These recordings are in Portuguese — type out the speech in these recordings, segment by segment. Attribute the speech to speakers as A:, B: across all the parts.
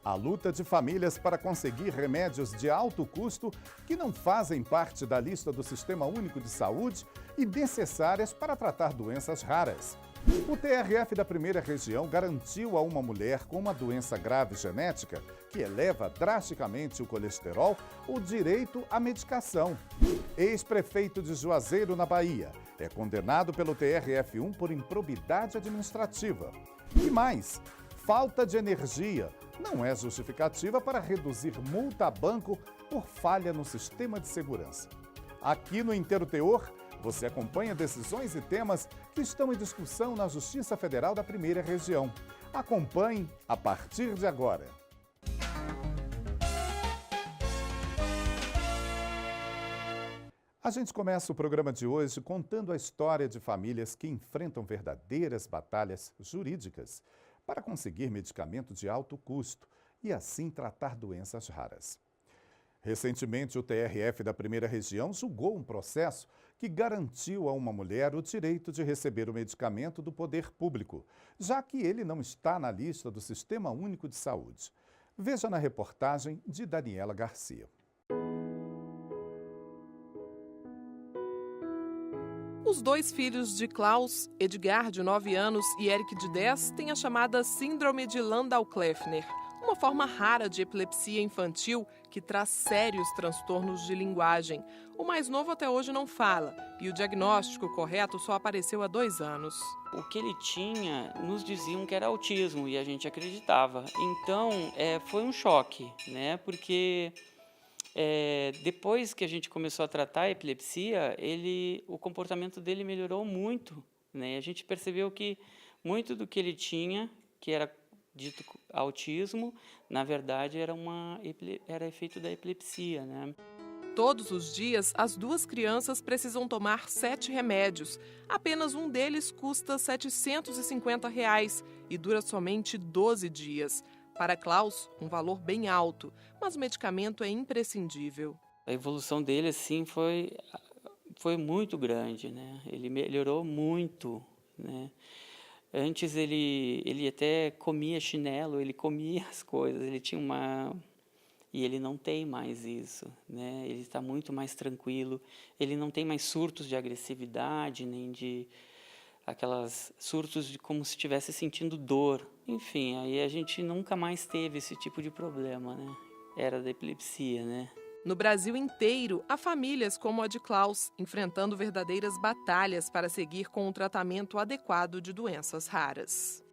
A: A luta de famílias para conseguir remédios de alto custo que não fazem parte da lista do Sistema Único de Saúde e necessárias para tratar doenças raras. O TRF da Primeira Região garantiu a uma mulher com uma doença grave genética, que eleva drasticamente o colesterol, o direito à medicação. Ex-prefeito de Juazeiro, na Bahia, é condenado pelo TRF1 por improbidade administrativa. E mais, falta de energia não é justificativa para reduzir multa a banco por falha no sistema de segurança. Aqui no Inteiro Teor, você acompanha decisões e temas que estão em discussão na Justiça Federal da Primeira Região. Acompanhe a partir de agora. A gente começa o programa de hoje contando a história de famílias que enfrentam verdadeiras batalhas jurídicas para conseguir medicamento de alto custo e assim tratar doenças raras. Recentemente, o TRF da Primeira Região julgou um processo que garantiu a uma mulher o direito de receber o medicamento do poder público, já que ele não está na lista do Sistema Único de Saúde. Veja na reportagem de Daniela Garcia.
B: Os dois filhos de Klaus, Edgar, de 9 anos, e Eric, de 10, têm a chamada Síndrome de Landau-Kleffner, uma forma rara de epilepsia infantil que traz sérios transtornos de linguagem. O mais novo até hoje não fala e o diagnóstico correto só apareceu há 2 anos.
C: O que ele tinha, nos diziam que era autismo e a gente acreditava. Então, foi um choque, né? Porque depois que a gente começou a tratar a epilepsia, o comportamento dele melhorou muito, né? A gente percebeu que muito do que ele tinha, que era dito autismo, na verdade era efeito da epilepsia, né?
B: Todos os dias, as duas crianças precisam tomar 7 remédios. Apenas um deles custa R$ 750 e dura somente 12 dias. Para Klaus, um valor bem alto, mas o medicamento é imprescindível.
C: A evolução dele, assim, foi muito grande, né? Ele melhorou muito, né? Antes ele até comia chinelo, ele comia as coisas, ele tinha e ele não tem mais isso, né? Ele está muito mais tranquilo, ele não tem mais surtos de agressividade, nem de aquelas surtos de como se estivesse sentindo dor. Enfim, aí a gente nunca mais teve esse tipo de problema, né? Era da epilepsia, né?
B: No Brasil inteiro, há famílias como a de Klaus, enfrentando verdadeiras batalhas para seguir com um tratamento adequado de doenças raras.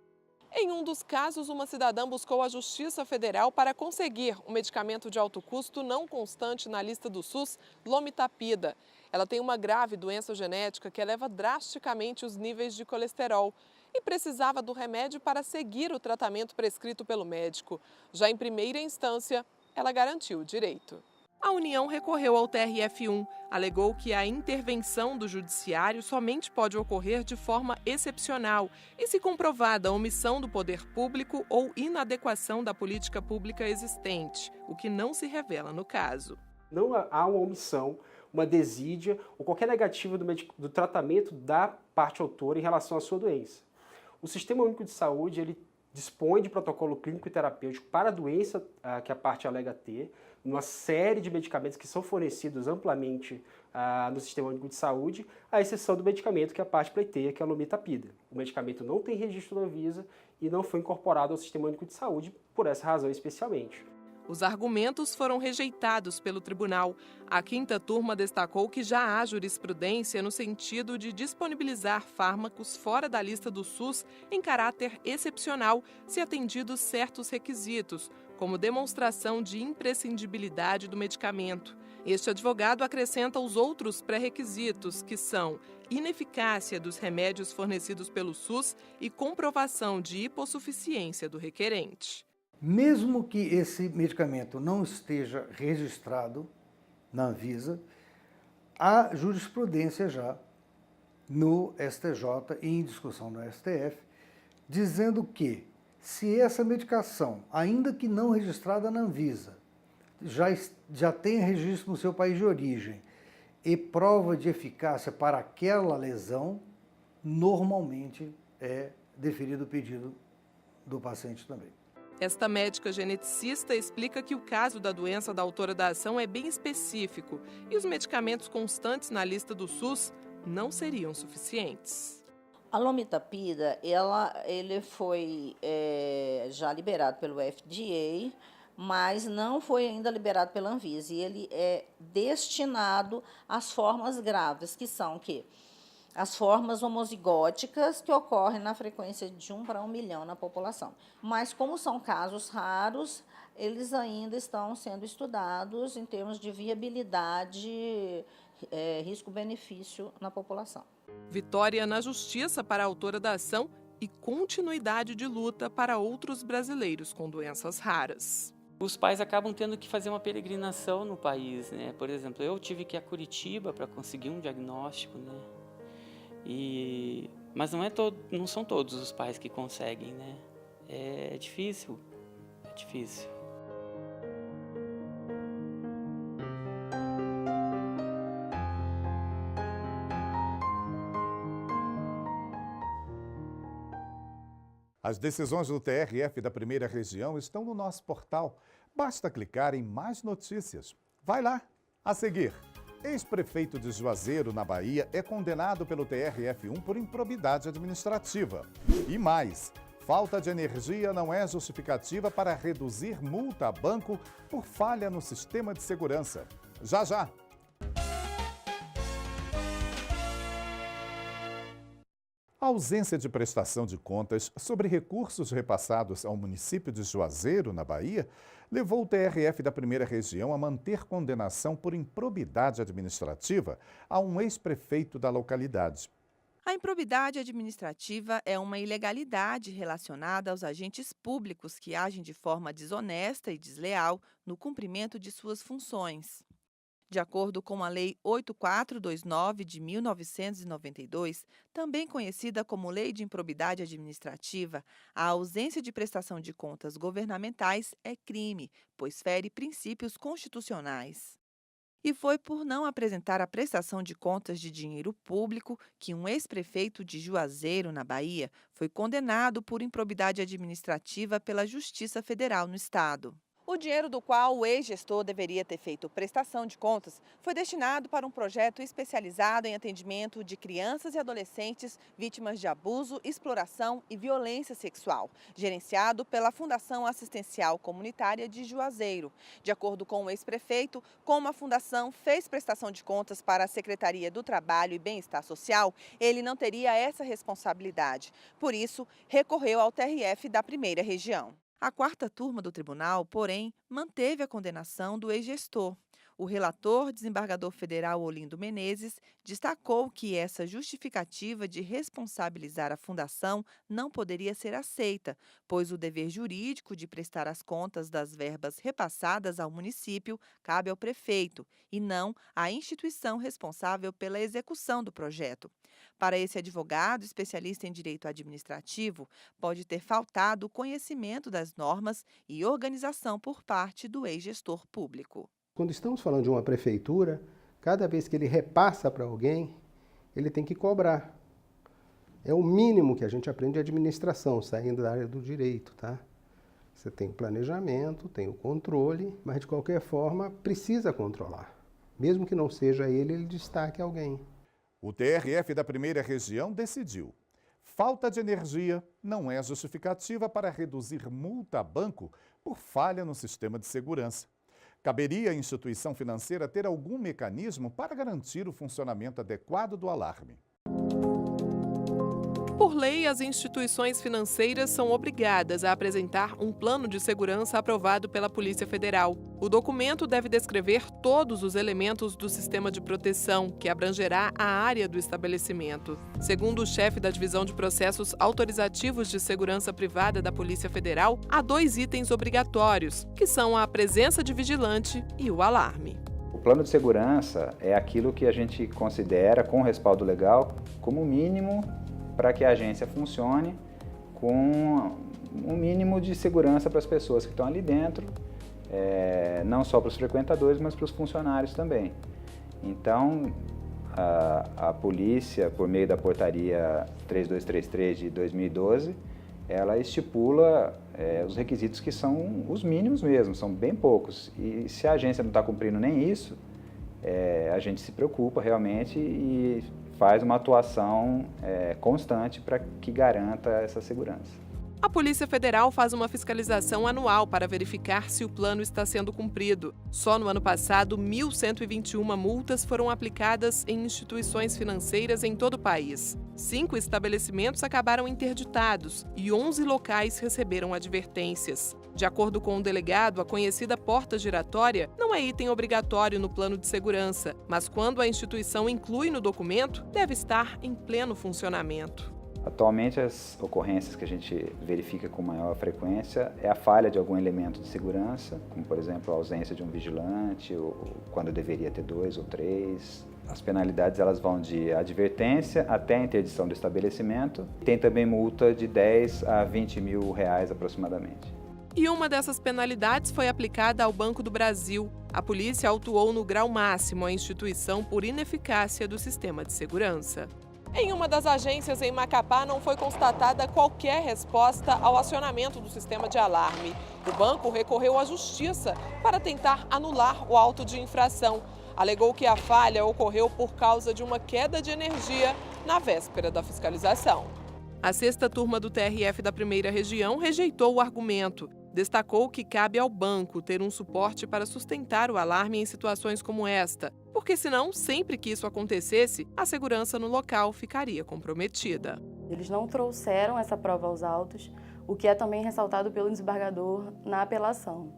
B: Em um dos casos, uma cidadã buscou a Justiça Federal para conseguir um medicamento de alto custo não constante na lista do SUS, Lomitapida. Ela tem uma grave doença genética que eleva drasticamente os níveis de colesterol e precisava do remédio para seguir o tratamento prescrito pelo médico. Já em primeira instância, ela garantiu o direito. A União recorreu ao TRF1, alegou que a intervenção do judiciário somente pode ocorrer de forma excepcional e se comprovada a omissão do poder público ou inadequação da política pública existente, o que não se revela no caso.
D: Não há uma omissão, uma desídia ou qualquer negativa do tratamento da parte autora em relação à sua doença. O Sistema Único de Saúde, ele dispõe de protocolo clínico e terapêutico para a doença que a parte alega ter, uma série de medicamentos que são fornecidos amplamente no Sistema Único de Saúde, à exceção do medicamento que a parte pleiteia, que é a Lomitapida. O medicamento não tem registro na Anvisa e não foi incorporado ao Sistema Único de Saúde por essa razão especialmente.
B: Os argumentos foram rejeitados pelo tribunal. A quinta turma destacou que já há jurisprudência no sentido de disponibilizar fármacos fora da lista do SUS em caráter excepcional, se atendidos certos requisitos, como demonstração de imprescindibilidade do medicamento. Este advogado acrescenta os outros pré-requisitos, que são ineficácia dos remédios fornecidos pelo SUS e comprovação de hipossuficiência do requerente.
E: Mesmo que esse medicamento não esteja registrado na Anvisa, há jurisprudência já no STJ e em discussão no STF, dizendo que se essa medicação, ainda que não registrada na Anvisa, já tem registro no seu país de origem e prova de eficácia para aquela lesão, normalmente é deferido o pedido do paciente também.
B: Esta médica geneticista explica que o caso da doença da autora da ação é bem específico e os medicamentos constantes na lista do SUS não seriam suficientes.
F: A lomitapida, ele foi já liberado pelo FDA, mas não foi ainda liberado pela Anvisa. E ele é destinado às formas graves, que são as formas homozigóticas, que ocorrem na frequência de 1 para 1 milhão na população. Mas, como são casos raros, eles ainda estão sendo estudados em termos de viabilidade, risco-benefício na população.
B: Vitória na justiça para a autora da ação e continuidade de luta para outros brasileiros com doenças raras.
C: Os pais acabam tendo que fazer uma peregrinação no país, né? Por exemplo, eu tive que ir a Curitiba para conseguir um diagnóstico, né? Mas não são todos os pais que conseguem, né? É difícil, é difícil.
A: As decisões do TRF da Primeira Região estão no nosso portal. Basta clicar em Mais Notícias. Vai lá! A seguir, ex-prefeito de Juazeiro, na Bahia, é condenado pelo TRF1 por improbidade administrativa. E mais, falta de energia não é justificativa para reduzir multa a banco por falha no sistema de segurança. Já, já! A ausência de prestação de contas sobre recursos repassados ao município de Juazeiro, na Bahia, levou o TRF da Primeira Região a manter condenação por improbidade administrativa a um ex-prefeito da localidade.
G: A improbidade administrativa é uma ilegalidade relacionada aos agentes públicos que agem de forma desonesta e desleal no cumprimento de suas funções. De acordo com a Lei 8429 de 1992, também conhecida como Lei de Improbidade Administrativa, a ausência de prestação de contas governamentais é crime, pois fere princípios constitucionais. E foi por não apresentar a prestação de contas de dinheiro público que um ex-prefeito de Juazeiro, na Bahia, foi condenado por improbidade administrativa pela Justiça Federal no estado. O dinheiro do qual o ex-gestor deveria ter feito prestação de contas foi destinado para um projeto especializado em atendimento de crianças e adolescentes vítimas de abuso, exploração e violência sexual, gerenciado pela Fundação Assistencial Comunitária de Juazeiro. De acordo com o ex-prefeito, como a fundação fez prestação de contas para a Secretaria do Trabalho e Bem-Estar Social, ele não teria essa responsabilidade. Por isso, recorreu ao TRF da Primeira Região. A quarta turma do tribunal, porém, manteve a condenação do ex-gestor. O relator, desembargador federal Olindo Menezes, destacou que essa justificativa de responsabilizar a fundação não poderia ser aceita, pois o dever jurídico de prestar as contas das verbas repassadas ao município cabe ao prefeito e não à instituição responsável pela execução do projeto. Para esse advogado, especialista em direito administrativo, pode ter faltado o conhecimento das normas e organização por parte do ex-gestor público.
H: Quando estamos falando de uma prefeitura, cada vez que ele repassa para alguém, ele tem que cobrar. É o mínimo que a gente aprende de administração, saindo da área do direito, tá? Você tem o planejamento, tem o controle, mas de qualquer forma precisa controlar. Mesmo que não seja ele destaque alguém.
A: O TRF da Primeira Região decidiu: falta de energia não é justificativa para reduzir multa a banco por falha no sistema de segurança. Caberia à instituição financeira ter algum mecanismo para garantir o funcionamento adequado do alarme.
B: Por lei, as instituições financeiras são obrigadas a apresentar um plano de segurança aprovado pela Polícia Federal. O documento deve descrever todos os elementos do sistema de proteção, que abrangerá a área do estabelecimento. Segundo o chefe da Divisão de Processos Autorizativos de Segurança Privada da Polícia Federal, há 2 itens obrigatórios, que são a presença de vigilante e o alarme.
I: O plano de segurança é aquilo que a gente considera, com respaldo legal, como mínimo para que a agência funcione com um mínimo de segurança para as pessoas que estão ali dentro, não só para os frequentadores, mas para os funcionários também. Então, a polícia, por meio da portaria 3233 de 2012, ela estipula os requisitos que são os mínimos mesmo, são bem poucos. E se a agência não está cumprindo nem isso, a gente se preocupa realmente e faz uma atuação constante para que garanta essa segurança.
B: A Polícia Federal faz uma fiscalização anual para verificar se o plano está sendo cumprido. Só no ano passado, 1.121 multas foram aplicadas em instituições financeiras em todo o país. 5 estabelecimentos acabaram interditados e 11 locais receberam advertências. De acordo com o delegado, a conhecida porta giratória não é item obrigatório no plano de segurança, mas quando a instituição inclui no documento, deve estar em pleno funcionamento.
I: Atualmente, as ocorrências que a gente verifica com maior frequência é a falha de algum elemento de segurança, como, por exemplo, a ausência de um vigilante, ou quando deveria ter 2 ou 3. As penalidades elas vão de advertência até a interdição do estabelecimento. Tem também multa de 10 a 20 mil reais aproximadamente.
B: E uma dessas penalidades foi aplicada ao Banco do Brasil. A polícia autuou no grau máximo a instituição por ineficácia do sistema de segurança. Em uma das agências em Macapá não foi constatada qualquer resposta ao acionamento do sistema de alarme. O banco recorreu à justiça para tentar anular o auto de infração. Alegou que a falha ocorreu por causa de uma queda de energia na véspera da fiscalização. A 6ª turma do TRF da Primeira Região rejeitou o argumento. Destacou que cabe ao banco ter um suporte para sustentar o alarme em situações como esta, porque senão, sempre que isso acontecesse, a segurança no local ficaria comprometida.
J: Eles não trouxeram essa prova aos autos, o que é também ressaltado pelo desembargador na apelação.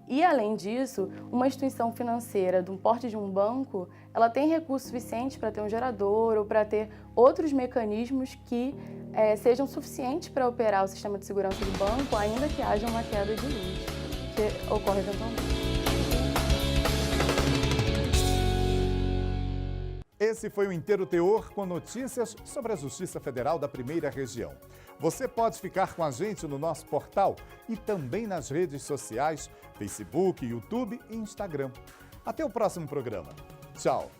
J: E, além disso, uma instituição financeira de um porte de um banco, ela tem recurso suficiente para ter um gerador ou para ter outros mecanismos que sejam suficientes para operar o sistema de segurança do banco, ainda que haja uma queda de luz, que ocorre eventualmente.
A: Esse foi o Inteiro Teor com notícias sobre a Justiça Federal da Primeira Região. Você pode ficar com a gente no nosso portal e também nas redes sociais, Facebook, YouTube e Instagram. Até o próximo programa. Tchau!